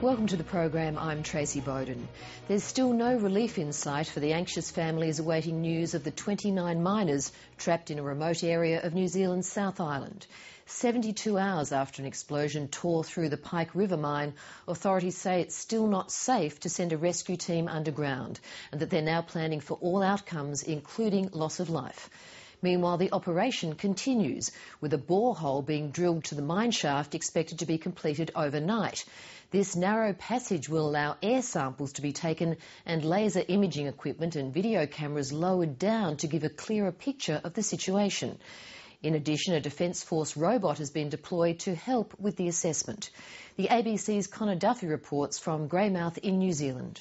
Welcome to the program. I'm Tracy Bowden. There's still no relief in sight for the anxious families awaiting news of the 29 miners trapped in a remote area of New Zealand's South Island. 72 hours after an explosion tore through the Pike River mine, authorities say it's still not safe to send a rescue team underground and that they're now planning for all outcomes, including loss of life. Meanwhile, the operation continues, with a borehole being drilled to the mine shaft expected to be completed overnight. This narrow passage will allow air samples to be taken and laser imaging equipment and video cameras lowered down to give a clearer picture of the situation. In addition, a Defence Force robot has been deployed to help with the assessment. The ABC's Connor Duffy reports from Greymouth in New Zealand.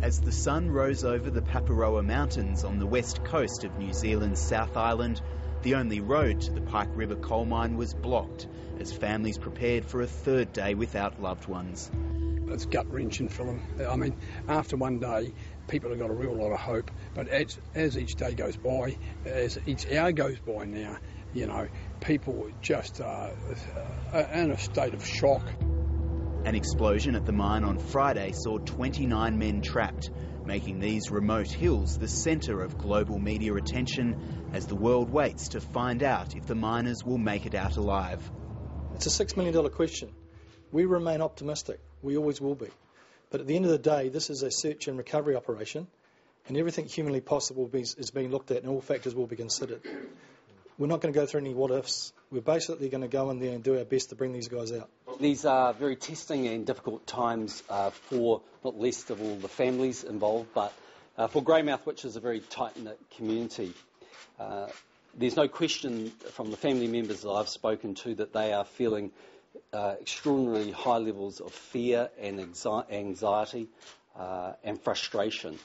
As the sun rose over the Paparoa Mountains on the west coast of New Zealand's South Island, the only road to the Pike River coal mine was blocked as families prepared for a third day without loved ones. It's gut-wrenching for them. I mean, after one day, people have got a real lot of hope, but as each day goes by, as each hour goes by now, you know, people just are in a state of shock. An explosion at the mine on Friday saw 29 men trapped, making these remote hills the centre of global media attention as the world waits to find out if the miners will make it out alive. It's a $6 million question. We remain optimistic. We always will be. But at the end of the day, this is a search and recovery operation, and everything humanly possible is being looked at and all factors will be considered. We're not going to go through any what-ifs. We're basically going to go in there and do our best to bring these guys out. These are very testing and difficult times for not least of all the families involved, but for Greymouth, which is a very tight-knit community. There's no question from the family members that I've spoken to that they are feeling extraordinarily high levels of fear and anxiety and frustration.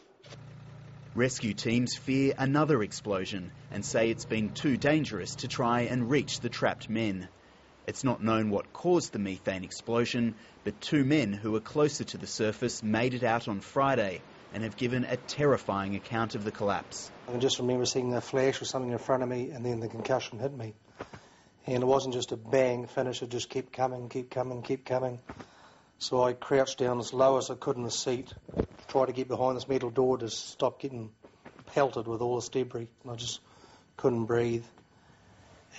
Rescue teams fear another explosion and say it's been too dangerous to try and reach the trapped men. It's not known what caused the methane explosion, but two men who were closer to the surface made it out on Friday and have given a terrifying account of the collapse. I can just remember seeing a flash or something in front of me and then the concussion hit me. And it wasn't just a bang finish, it just kept coming, kept coming, kept coming. So I crouched down as low as I could in the seat, tried to get behind this metal door to stop getting pelted with all this debris. And I just couldn't breathe.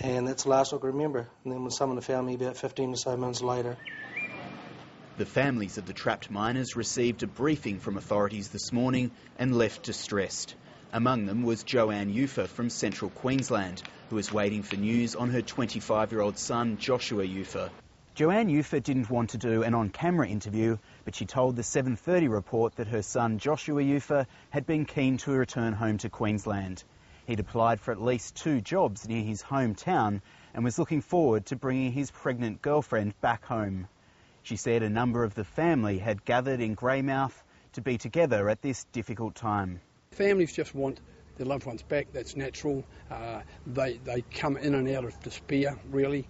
And that's the last I could remember. And then when someone found me about 15 or so minutes later. The families of the trapped miners received a briefing from authorities this morning and left distressed. Among them was Joanne Ufer from Central Queensland, who was waiting for news on her 25-year-old son, Joshua Ufer. Joanne Ufer didn't want to do an on-camera interview, but she told the 7:30 report that her son, Joshua Ufer, had been keen to return home to Queensland. He'd applied for at least 2 jobs near his hometown and was looking forward to bringing his pregnant girlfriend back home. She said a number of the family had gathered in Greymouth to be together at this difficult time. Families just want their loved ones back. That's natural. They come in and out of despair, really.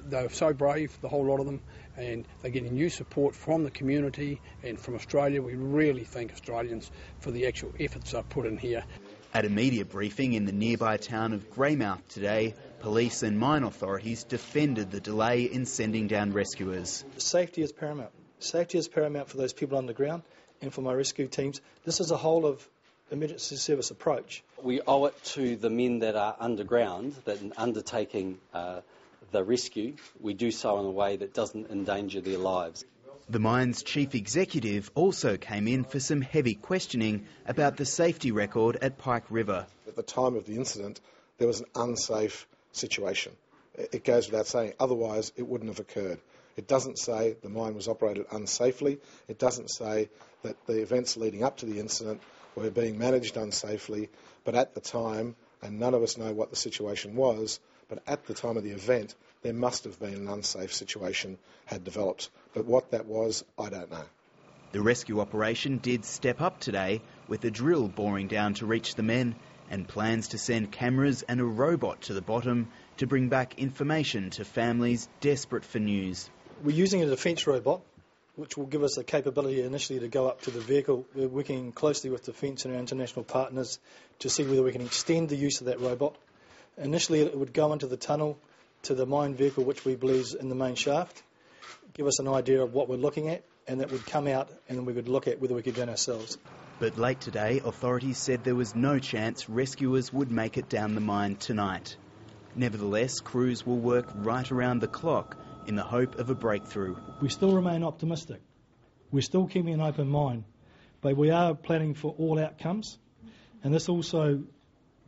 They're so brave, the whole lot of them, and they're getting new support from the community and from Australia. We really thank Australians for the actual efforts they've put in here. At a media briefing in the nearby town of Greymouth today, police and mine authorities defended the delay in sending down rescuers. Safety is paramount. Safety is paramount for those people underground and for my rescue teams. This is a whole of emergency service approach. We owe it to the men that are underground, that in undertaking the rescue, we do so in a way that doesn't endanger their lives. The mine's chief executive also came in for some heavy questioning about the safety record at Pike River. At the time of the incident, there was an unsafe situation. It goes without saying, otherwise it wouldn't have occurred. It doesn't say the mine was operated unsafely. It doesn't say that the events leading up to the incident were being managed unsafely, but at the time, and none of us know what the situation was, but at the time of the event, there must have been an unsafe situation had developed. But what that was, I don't know. The rescue operation did step up today, with a drill boring down to reach the men and plans to send cameras and a robot to the bottom to bring back information to families desperate for news. We're using a defence robot, which will give us the capability initially to go up to the vehicle. We're working closely with Defence and our international partners to see whether we can extend the use of that robot. Initially, it would go into the tunnel to the mine vehicle, which we believe is in the main shaft. give us an idea of what we're looking at, and that would come out and then we would look at whether we could do it ourselves. But late today, authorities said there was no chance rescuers would make it down the mine tonight. Nevertheless, crews will work right around the clock in the hope of a breakthrough. We still remain optimistic. We're still keeping an open mind, but we are planning for all outcomes, and this also,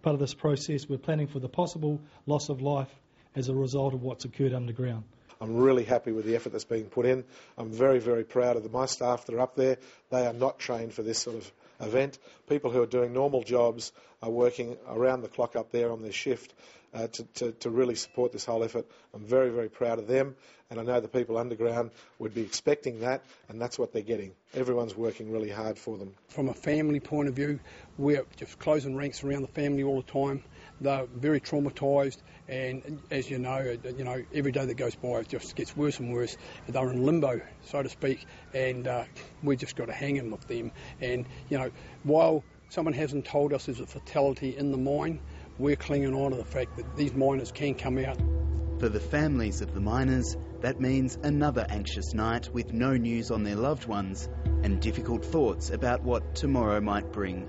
part of this process, we're planning for the possible loss of life as a result of what's occurred underground. I'm really happy with the effort that's being put in. I'm very, very proud of my staff that are up there. They are not trained for this sort of event. People who are doing normal jobs are working around the clock up there on their shift to really support this whole effort. I'm very, very proud of them, and I know the people underground would be expecting that, and that's what they're getting. Everyone's working really hard for them. From a family point of view, we're just closing ranks around the family all the time. They're very traumatised, and as you know, every day that goes by it just gets worse and worse. They're in limbo, so to speak, and we just got to hang in with them. And while someone hasn't told us there's a fatality in the mine, we're clinging on to the fact that these miners can come out. For the families of the miners, that means another anxious night with no news on their loved ones and difficult thoughts about what tomorrow might bring.